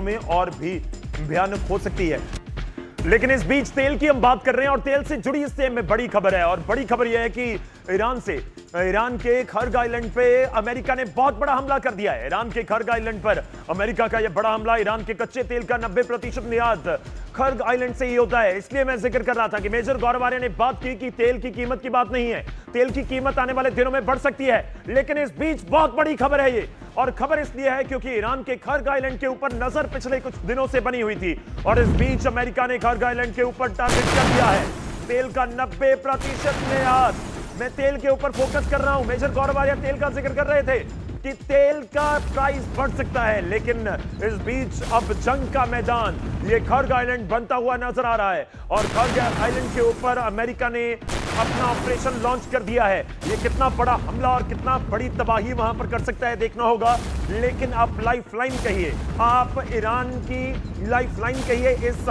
में और भी भयानक हो सकती है। लेकिन इस बीच तेल की हम बात कर रहे हैं और तेल से जुड़ी इससे में बड़ी खबर है, और बड़ी खबर यह है कि ईरान के खर्ग आइलैंड पे अमेरिका ने बहुत बड़ा हमला कर दिया है। ईरान के खर्ग आइलैंड पर अमेरिका का यह बड़ा हमला, ईरान के कच्चे तेल का 90% निर्यात खर्ग आइलैंड से ही होता है। इसलिए मैं जिक्र कर रहा था कि मेजर गौरव आर्य ने बात की कि तेल की कीमत की बात नहीं है, तेल की कीमत आने वाले दिनों में बढ़ सकती है। लेकिन इस बीच बहुत बड़ी खबर है ये, और खबर इसलिए है क्योंकि ईरान के खर्ग आइलैंड के ऊपर नजर पिछले कुछ दिनों से बनी हुई थी, और इस बीच अमेरिका ने खर्ग आइलैंड के ऊपर टारगेट कर दिया है। तेल का 90% निर्यात, मैं तेल के ऊपर फोकस कर रहा हूं। मेजर गौरव आर्य तेल का जिक्र कर रहे थे कि तेल का प्राइस बढ़ सकता है, लेकिन इस बीच अब जंग का मैदान ये खर्ग आइलैंड बनता हुआ नजर आ रहा है, और खर्ग आइलैंड के ऊपर अमेरिका ने अपना ऑपरेशन लॉन्च कर दिया है। ये कितना बड़ा हमला और कितना बड़ी तबाही वहां पर कर सकता है देखना होगा। लेकिन आप लाइफलाइन कहिए, आप ईरान की लाइफलाइन कहिए इस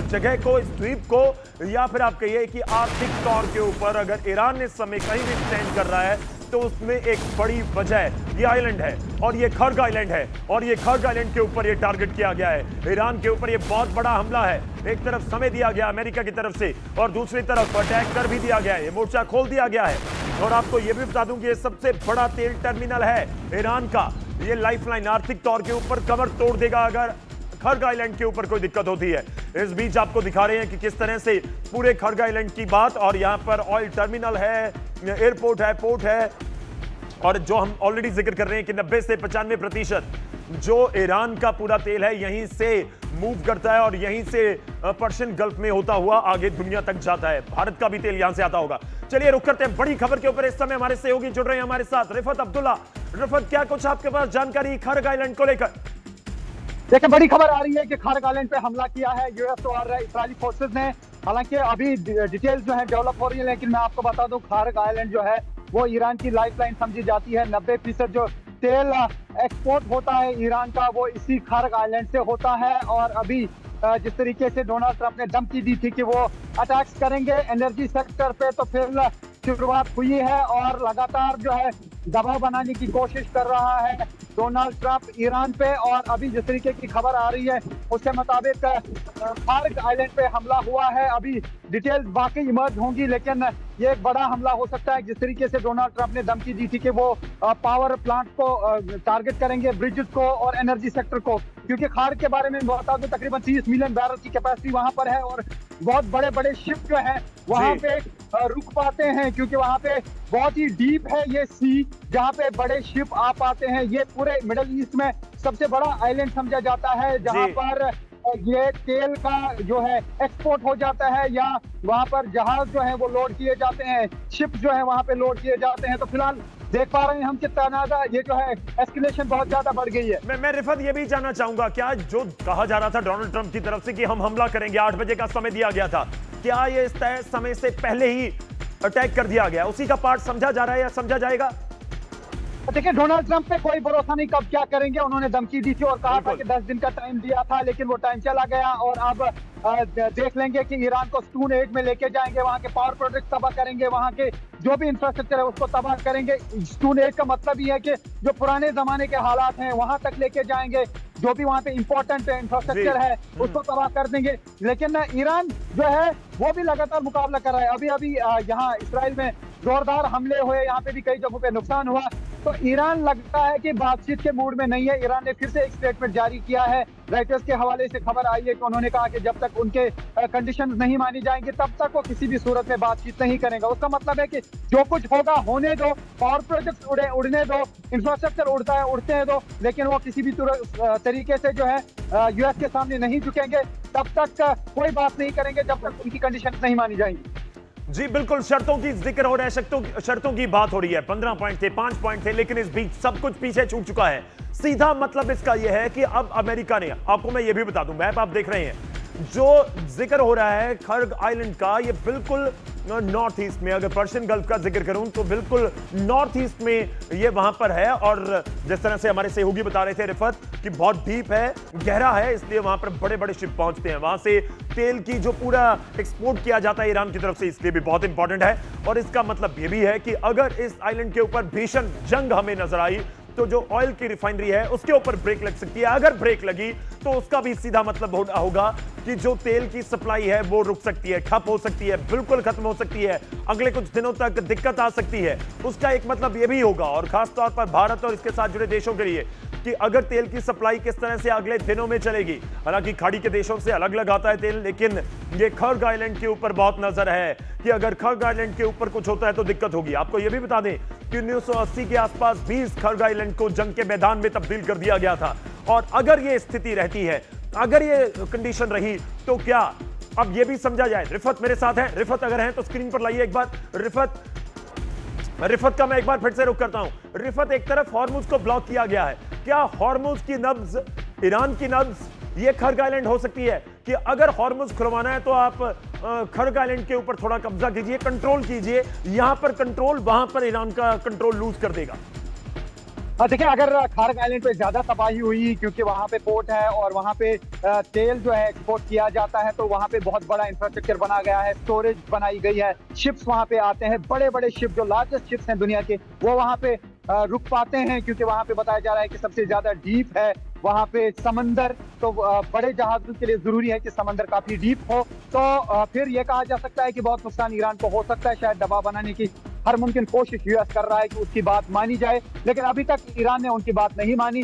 जगह को, इस द्वीप को, या फिर आप कहिए कि आर्थिक तौर के ऊपर अगर ईरान इस समय कहीं भी स्टैंड कर रहा है तो उसमें एक बड़ी वजह ये आइलैंड है, और ये खर्ग आइलैंड है, और ये खर्ग आइलैंड के ऊपर ये टारगेट किया गया है। ईरान के ऊपर ये बहुत बड़ा हमला है। एक तरफ समय दिया गया अमेरिका की तरफ से, और दूसरी तरफ अटैक कर भी दिया गया है, ये मोर्चा खोल दिया गया है। और आपको ये भी बता दूं कि ये सबसे बड़ा तेल टर्मिनल है ईरान का। ये लाइफलाइन आर्थिक तौर के ऊपर कमर तोड़ देगा अगर खर्ग आइलैंड के ऊपर कोई दिक्कत होती है। इस बीच आपको दिखा रहे हैं कि किस तरह से पूरे खर्ग आइलैंड की बात, और यहां पर ऑयल टर्मिनल है, एयरपोर्ट है, पोर्ट है, और जो हम ऑलरेडी जिक्र कर रहे हैं कि 90 से 95% जो ईरान का पूरा तेल है यहीं से मूव करता है, और यहीं से पर्शियन गल्फ में होता हुआ आगे दुनिया तक जाता है। भारत का भी तेल यहां से आता होगा। चलिए रुक करते हैं बड़ी खबर के ऊपर। इस समय हमारे सहयोगी जुड़ रहे हैं हमारे साथ, रिफत अब्दुल्ला। रिफत, क्या कुछ आपके पास जानकारी खर्ग आइलैंड को लेकर? देखिए, बड़ी खबर आ रही है कि खर्ग आइलैंड पे हमला किया है यूएस और इजरायली फोर्सेस ने। हालांकि अभी डिटेल्स जो है डेवलप हो रही है, लेकिन मैं आपको बता दूं खर्ग आइलैंड जो है वो ईरान की लाइफलाइन समझी जाती है। 90% जो तेल एक्सपोर्ट होता है ईरान का वो इसी खर्ग आइलैंड से होता है। और अभी जिस तरीके से डोनाल्ड ट्रंप ने धमकी दी थी कि वो अटैक्स करेंगे एनर्जी सेक्टर पे, तो फिर शुरुआत हुई है और लगातार जो है दबाव बनाने की कोशिश कर रहा है डोनाल्ड ट्रंप ईरान पे। और अभी जिस तरीके की खबर आ रही है उसके मुताबिक खर्ग आइलैंड पे हमला हुआ है। अभी डिटेल्स बाकी इमर्ज होंगी, लेकिन ये एक बड़ा हमला हो सकता है। जिस तरीके से डोनाल्ड ट्रंप ने धमकी दी थी कि वो पावर प्लांट को टारगेट करेंगे, ब्रिजेस को और एनर्जी सेक्टर को, क्योंकि खर्ग के बारे में बता दूं तकरीबन 30 मिलियन बैरल की कैपेसिटी वहां पर है, और बहुत बड़े बड़े शिप जो है वहां पे रुक पाते हैं, क्योंकि वहां पे बहुत ही डीप है ये सी जहां पे बड़े शिप आ पाते हैं। ये पूरे मिडिल ईस्ट में सबसे बड़ा आइलैंड समझा जाता है जहां पर ये तेल का जो है एक्सपोर्ट हो जाता है, या वहां पर जहाज जो है वो लोड किए जाते हैं, शिप जो है वहां पे लोड किए जाते हैं। तो फिलहाल देख पा रहे हैं हम कि तनाज़ा ये जो है एस्केलेशन बहुत ज्यादा बढ़ गई है। मैं रिफत ये भी जानना चाहूंगा, क्या जो कहा जा रहा था डोनाल्ड ट्रंप की तरफ से कि हम हमला करेंगे, 8 बजे का समय दिया गया था, क्या ये तय समय से पहले ही अटैक कर दिया गया, उसी का पार्ट समझा जा रहा है या समझा जाएगा? देखिए, डोनाल्ड ट्रंप पे कोई भरोसा नहीं कब क्या करेंगे। उन्होंने धमकी दी थी और कहा था कि 10 दिन का टाइम दिया था, लेकिन वो टाइम चला गया। और अब देख लेंगे कि ईरान को स्टोन एज में लेके जाएंगे, वहां के पावर प्रोजेक्ट तबाह करेंगे, वहां के जो भी इंफ्रास्ट्रक्चर है उसको तबाह करेंगे। स्टोन एज का मतलब ही है कि जो पुराने जमाने के हालात हैं वहां तक लेके जाएंगे, जो भी वहां पे इंपॉर्टेंट इंफ्रास्ट्रक्चर है उसको तबाह कर देंगे। लेकिन ईरान जो है वो भी लगातार मुकाबला कर रहा है। अभी यहाँ इसराइल में जोरदार हमले हुए, यहाँ पे भी कई जगहों पे नुकसान हुआ। तो ईरान लगता है कि बातचीत के मूड में नहीं है। ईरान ने फिर से एक स्टेटमेंट जारी किया है। राइटर्स के हवाले से खबर आई है कि उन्होंने कहा कि जब तक उनके कंडीशंस नहीं मानी जाएंगी तब तक वो किसी भी सूरत में बातचीत नहीं करेगा। उसका मतलब है कि जो कुछ होगा होने दो, पावर प्रोजेक्ट उड़ने दो, इंफ्रास्ट्रक्चर उड़ता है उड़ते दो, लेकिन वो किसी भी तरीके से जो है यूएस के सामने नहीं झुकेंगे। तब तक कोई बात नहीं करेंगे जब तक उनकी कंडीशन नहीं मानी जाएंगी। जी बिल्कुल, शर्तों की जिक्र हो रहा है, शर्तों की बात हो रही है। 15 पॉइंट थे, 5 पॉइंट थे, लेकिन इस बीच सब कुछ पीछे छूट चुका है। सीधा मतलब इसका यह है कि अब अमेरिका ने, आपको मैं ये भी बता दूं, मैप आप देख रहे हैं, जो जिक्र हो रहा है खर्ग आइलैंड का, ये बिल्कुल नॉर्थ ईस्ट में, अगर पर्शियन गल्फ का जिक्र करूं तो बिल्कुल नॉर्थ ईस्ट में ये वहां पर है। और जिस तरह से हमारे सहयोगी बता रहे थे रिफत कि बहुत डीप है, गहरा है, इसलिए वहां पर बड़े बड़े शिप पहुंचते हैं। वहां से तेल की जो पूरा एक्सपोर्ट किया जाता है ईरान की तरफ से, इसलिए भी बहुत इंपॉर्टेंट है। और इसका मतलब ये भी है कि अगर इस आइलैंड के ऊपर भीषण जंग हमें नजर आई तो जो ऑयल की रिफाइनरी है उसके ऊपर ब्रेक लग सकती है। अगर ब्रेक लगी तो उसका भी सीधा मतलब होगा कि जो तेल की सप्लाई है वो रुक सकती है, ठप हो सकती है, बिल्कुल खत्म हो सकती है, अगले कुछ दिनों तक दिक्कत आ सकती है। उसका एक मतलब ये भी होगा, और खासतौर पर भारत और इसके साथ जुड़े देशों के लिए, कि अगर तेल की सप्लाई किस तरह से अगले दिनों में चलेगी। हालांकि खाड़ी के देशों से अलग अलग आता है तेल, लेकिन ये खर्ग आइलैंड के ऊपर बहुत नजर है कि अगर खर्ग आइलैंड के ऊपर कुछ होता है तो दिक्कत होगी। आपको यह भी बता दें कि 1980 के आसपास 20 खर्ग आइलैंड को जंग के मैदान में तब्दील कर दिया गया था। और अगर ये स्थिति रहती है, अगर ये कंडीशन रही, तो क्या अब ये भी समझा जाए। रिफत मेरे साथ है, रिफत अगर है तो स्क्रीन पर लाइए एक बार। रिफत का मैं एक बार फिर से रुख करता हूं। रिफत, एक तरफ हॉर्मुज को ब्लॉक किया गया है, क्या हॉर्मुज की नब्ज, ईरान की नब्ज ये खर्ग आइलैंड हो सकती है कि अगर हॉर्मुज खुलवाना है तो आप खर्ग आइलैंड के ऊपर थोड़ा कब्जा कीजिए, कंट्रोल कीजिए, यहां पर कंट्रोल, वहां पर ईरान का कंट्रोल लूज कर देगा। देखिए, अगर खार्ग आइलैंड पे ज्यादा तबाही हुई क्योंकि वहां पे पोर्ट है और वहां पे तेल जो है एक्सपोर्ट किया जाता है, तो वहां पे बहुत बड़ा इंफ्रास्ट्रक्चर बना गया है, स्टोरेज बनाई गई है, शिप्स वहां पे आते हैं, बड़े बड़े शिप जो लार्जेस्ट शिप्स हैं दुनिया के, वो वहां पे रुक पाते हैं क्योंकि वहां पे बताया जा रहा है कि सबसे ज्यादा डीप है वहां पे समंदर। तो बड़े जहाजों के लिए जरूरी है कि समंदर काफी डीप हो। तो फिर यह कहा जा सकता है कि बहुत नुकसान ईरान को हो सकता है। शायद दबाव बनाने की हर मुमकिन कोशिश यूएस कर रहा है कि उसकी बात मानी जाए, लेकिन अभी तक ईरान ने उनकी बात नहीं मानी।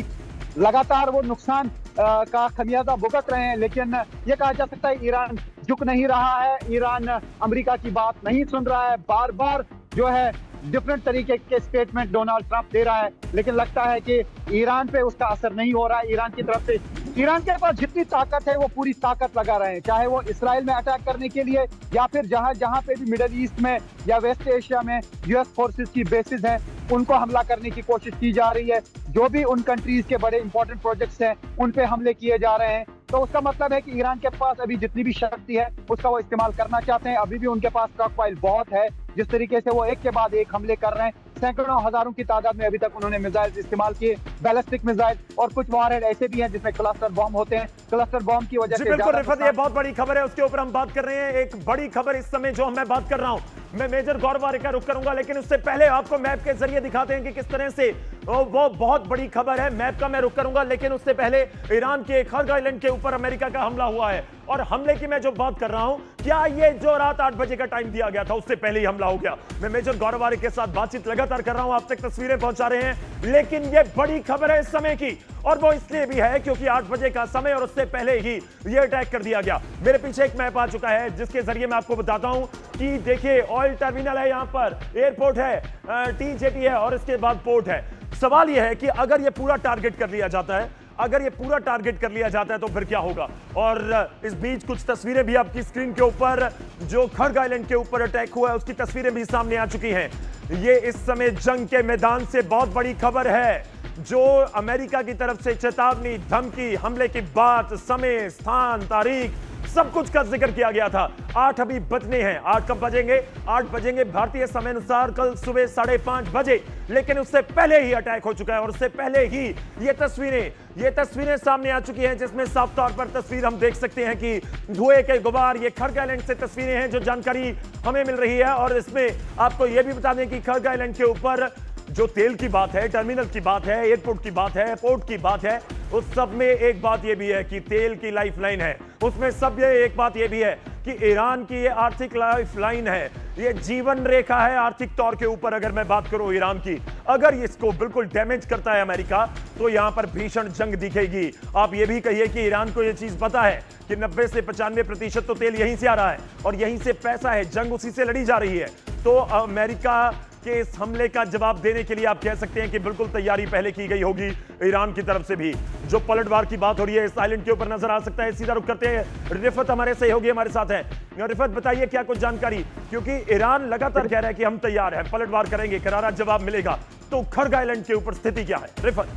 लगातार वो नुकसान का खमियाजा भुगत रहे हैं, लेकिन यह कहा जा सकता है ईरान झुक नहीं रहा है, ईरान अमेरिका की बात नहीं सुन रहा है। बार बार जो है डिफरेंट तरीके के स्टेटमेंट डोनाल्ड ट्रंप दे रहा है, लेकिन लगता है कि ईरान पे उसका असर नहीं हो रहा है। ईरान की तरफ से, ईरान के पास जितनी ताकत है वो पूरी ताकत लगा रहे हैं, चाहे वो इसराइल में अटैक करने के लिए या फिर जहां जहां पे भी मिडिल ईस्ट में या वेस्ट एशिया में यूएस फोर्सेस की बेसिस हैं, उनको हमला करने की कोशिश की जा रही है। जो भी उन कंट्रीज के बड़े इंपॉर्टेंट प्रोजेक्ट्स हैं उन पे हमले किए जा रहे हैं। तो उसका मतलब है कि ईरान के पास अभी जितनी भी शक्ति है उसका वो इस्तेमाल करना चाहते हैं। अभी भी उनके पास स्टॉक पाइल बहुत है, जिस तरीके से वो एक के बाद एक हमले कर रहे हैं। सैकड़ों हजारों की तादाद में अभी तक उन्होंने मिसाइल इस्तेमाल किए, बैलिस्टिक मिसाइल, और कुछ वॉरहेड ऐसे भी हैं जिसमें क्लस्टर बॉम्ब होते हैं। क्लस्टर बॉम्ब की वजह से बिल्कुल रिफत, ये बहुत बड़ी खबर है, उसके ऊपर हम बात कर रहे हैं। एक बड़ी खबर इस समय जो मैं बात कर रहा हूं, मैं मेजर गौरव आर्य का रुख करूंगा, लेकिन उससे पहले आपको मैप के जरिए दिखाते हैं कि किस तरह से वो बहुत बड़ी खबर है। मैप का मैं रुख करूंगा, लेकिन उससे पहले ईरान के खर्ग आइलैंड के ऊपर अमेरिका का हमला हुआ है। और हमले की मैं जो बात कर रहा हूं, क्या ये जो रात 8 बजे का टाइम दिया गया था उससे पहले ही हमला हो गया? मैं मेजर गौरव आर्य के साथ बातचीत लगातार कर रहा हूं, आप तक तस्वीरें पहुंचा रहे हैं, लेकिन ये बड़ी खबर है इस समय की, और वो इसलिए भी है क्योंकि 8 बजे का समय और उससे पहले ही ये अटैक कर दिया गया। मेरे पीछे एक मैप आ चुका है जिसके जरिए मैं आपको बताता हूं कि देखिए, ऑयल टर्मिनल है, यहां पर एयरपोर्ट है, टी-जेटी है और इसके बाद पोर्ट है। सवाल यह है कि अगर ये पूरा टारगेट कर लिया जाता है, अगर ये पूरा टारगेट कर लिया जाता है तो फिर क्या होगा? और इस बीच कुछ तस्वीरें भी आपकी स्क्रीन के ऊपर, जो खर्ग आइलैंड के ऊपर अटैक हुआ है उसकी तस्वीरें भी सामने आ चुकी हैं। ये इस समय जंग के मैदान से बहुत बड़ी खबर है, जो अमेरिका की तरफ से चेतावनी, धमकी, हमले की बात, समय, स्थान, तारीख, सब कुछ का जिक्र किया गया था। 8 अभी बजने हैं। 8 कब बजेंगे? 8 बजेंगे भारतीय समय अनुसार कल सुबह 5:30 बजे, लेकिन उससे पहले ही अटैक हो चुका है और उससे पहले ही ये तस्वीरें सामने आ चुकी हैं, जिसमें साफ तौर पर तस्वीर हम देख सकते हैं कि धुएं के गुबार, ये खर्ग आइलैंड से तस्वीरें हैं जो जानकारी हमें मिल रही है। और इसमें आपको यह भी बता दें कि खर्ग आइलैंड के ऊपर जो तेल की बात है, टर्मिनल की बात है, एयरपोर्ट की बात है, पोर्ट की बात है, उस सब में एक बात यह भी है कि तेल की लाइफलाइन है। उसमें सब ये एक बात यह भी है कि ईरान की ये आर्थिक लाइफलाइन है, ये जीवन रेखा है आर्थिक तौर के ऊपर। अगर मैं बात करूं ईरान की, अगर इसको बिल्कुल डैमेज करता है अमेरिका, तो यहां पर भीषण जंग दिखेगी। आप ये भी कहिए कि ईरान को ये चीज पता है कि 90 से 95% तो तेल यहीं से आ रहा है और यहीं से पैसा है, जंग उसी से लड़ी जा रही है। तो अमेरिका के इस हमले का जवाब देने के लिए आप कह सकते हैं कि बिल्कुल तैयारी पहले की गई होगी ईरान की तरफ से भी। जो पलटवार की बात हो रही है इस आइलैंड के ऊपर नजर आ सकता है। सीधा रुख करते हैं, रिफत हमारे सहयोगी हमारे साथ है। रिफत, बताइए क्या कुछ जानकारी, क्योंकि ईरान लगातार कह रहा है कि हम तैयार हैं, पलटवार करेंगे, करारा जवाब मिलेगा। तो खर्ग आइलैंड के ऊपर स्थिति क्या है रिफत?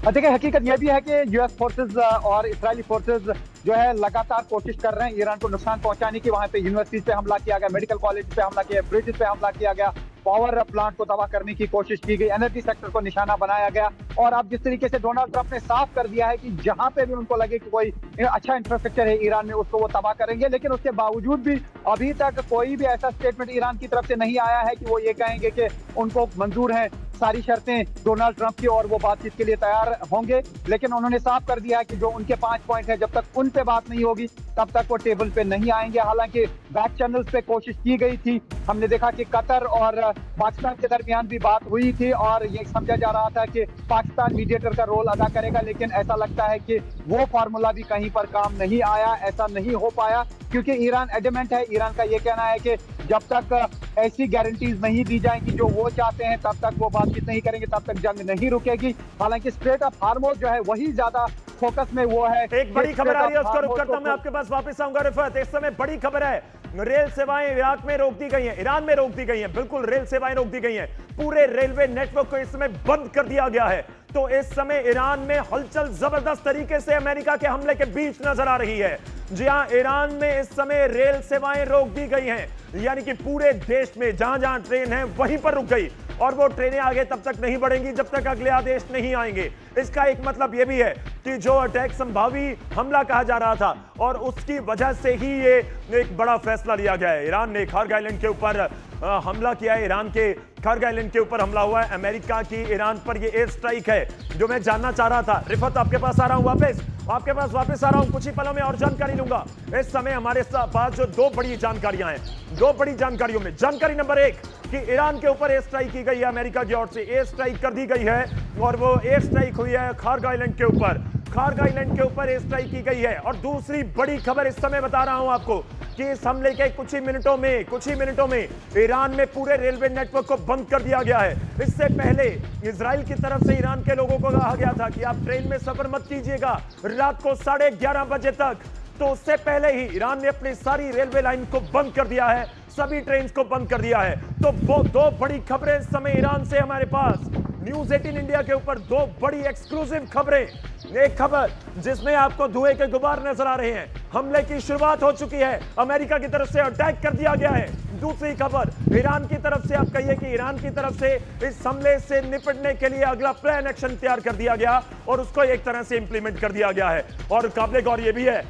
देखिए, हकीकत यह भी है कि यूएस फोर्सेस और इजरायली फोर्सेस जो है लगातार कोशिश कर रहे हैं ईरान को नुकसान पहुंचाने की। वहां पे यूनिवर्सिटीज पे हमला किया गया, मेडिकल कॉलेज पे हमला किया, ब्रिजेस पे हमला किया गया, पावर प्लांट को तबाह करने की कोशिश की गई, एनर्जी सेक्टर को निशाना बनाया गया। और अब जिस तरीके से डोनाल्ड ट्रंप ने साफ कर दिया है कि जहां पे भी उनको लगे कि कोई अच्छा इंफ्रास्ट्रक्चर है ईरान में, उसको वो तबाह करेंगे। लेकिन उसके बावजूद भी अभी तक कोई भी ऐसा स्टेटमेंट ईरान की तरफ से नहीं आया है कि वो ये कहेंगे कि उनको मंजूर है सारी शर्तें डोनाल्ड ट्रंप की और वो बातचीत के लिए तैयार होंगे। लेकिन उन्होंने साफ कर दिया है कि जो उनके 5 पॉइंट है, जब तक उन पे बात नहीं होगी तब तक वो टेबल पे नहीं आएंगे। हालांकि बैक चैनल्स पे कोशिश की गई थी, हमने देखा कि कतर और पाकिस्तान के दरमियान भी बात हुई थी और ये समझा जा रहा था कि पाकिस्तान मीडिएटर का रोल अदा करेगा, लेकिन ऐसा लगता है कि वो फार्मूला भी कहीं पर काम नहीं आया, ऐसा नहीं हो पाया, क्योंकि ईरान एडमेंट है। ईरान का ये कहना है कि जब तक ऐसी गारंटीज नहीं दी जाएंगी जो वो चाहते हैं तब तक वो बातचीत नहीं करेंगे, तब तक जंग नहीं रुकेगी। हालांकि स्ट्रेट ऑफ हार्मोज जो है वही ज्यादा फोकस में वो है। एक बड़ी खबर आ रही है, उसको रुक करता हूं, मैं आपके पास वापस आऊंगा रिफत। इस समय बड़ी खबर है, रेल सेवाएं इराक में रोक दी गई हैं, ईरान में रोक दी गई हैं, बिल्कुल रेल सेवाएं रोक दी गई हैं, पूरे रेलवे नेटवर्क को इस समय बंद कर दिया गया है। तो इस समय ईरान में हलचल जबरदस्त तरीके से अमेरिका के हमले के बीच नजर आ रही है। जी हां, ईरान में इस समय रेल सेवाएं रोक दी गई हैं, यानी कि पूरे देश में जहां जहां ट्रेन है वहीं पर रुक गई, और वो ट्रेनें आगे तब तक नहीं बढ़ेंगी जब तक अगले आदेश नहीं आएंगे। इसका एक मतलब यह भी है कि जो अटैक संभावी हमला कहा जा रहा था और उसकी वजह से ही ये एक बड़ा फैसला लिया गया है। ईरान ने खार्ग आइलैंड के ऊपर हमला किया है, ईरान के खार्ग आइलैंड के ऊपर हमला हुआ है। अमेरिका की ईरान पर ये एयर स्ट्राइक है जो मैं जानना चाह रहा था। रिफत, आपके पास आ रहा हूं, आपके पास वापस आ रहा हूं, कुछ ही पलों में और जानकारी लूंगा। इस समय हमारे पास जो दो बड़ी जानकारियां हैं, दो बड़ी जानकारियों में जानकारी नंबर 1 कि ईरान के ऊपर एयर स्ट्राइक की गई है, अमेरिका की ओर से एयर स्ट्राइक कर दी गई है और वो एयर स्ट्राइक हुई है खार्ग आइलैंड के ऊपर, खार्ग आइलैंड के ऊपर एयर स्ट्राइक की गई है। और दूसरी बड़ी खबर इस समय बता रहा हूं आपको कि इस हमले के कुछ ही मिनटों में ईरान में पूरे रेलवे नेटवर्क को बंद कर दिया गया है। इससे पहले इजराइल की तरफ से ईरान के लोगों को कहा गया था कि आप ट्रेन में सफर मत कीजिएगा रात को 11:30 बजे तक। तो उससे पहले ही ईरान ने अपनी सारी रेलवे लाइन को बंद कर दिया है, सभी ट्रेन को बंद कर दिया है। तो वो दो बड़ी खबरें इस समय ईरान से हमारे पास न्यूज 18 इंडिया के ऊपर, दो बड़ी एक्सक्लूसिव खबरें। एक खबर जिसमें आपको धुएं के गुबार नजर आ रहे हैं, हमले की शुरुआत हो चुकी है, अमेरिका की तरफ से अटैक कर दिया गया है। दूसरी खबर ईरान की तरफ से, आप कहिए कि ईरान की तरफ से इस हमले से निपटने के लिए अगला प्लान एक्शन तैयार कर दिया गया और उसको एक तरह से इंप्लीमेंट कर दिया गया है। और काबिल गौर ये भी है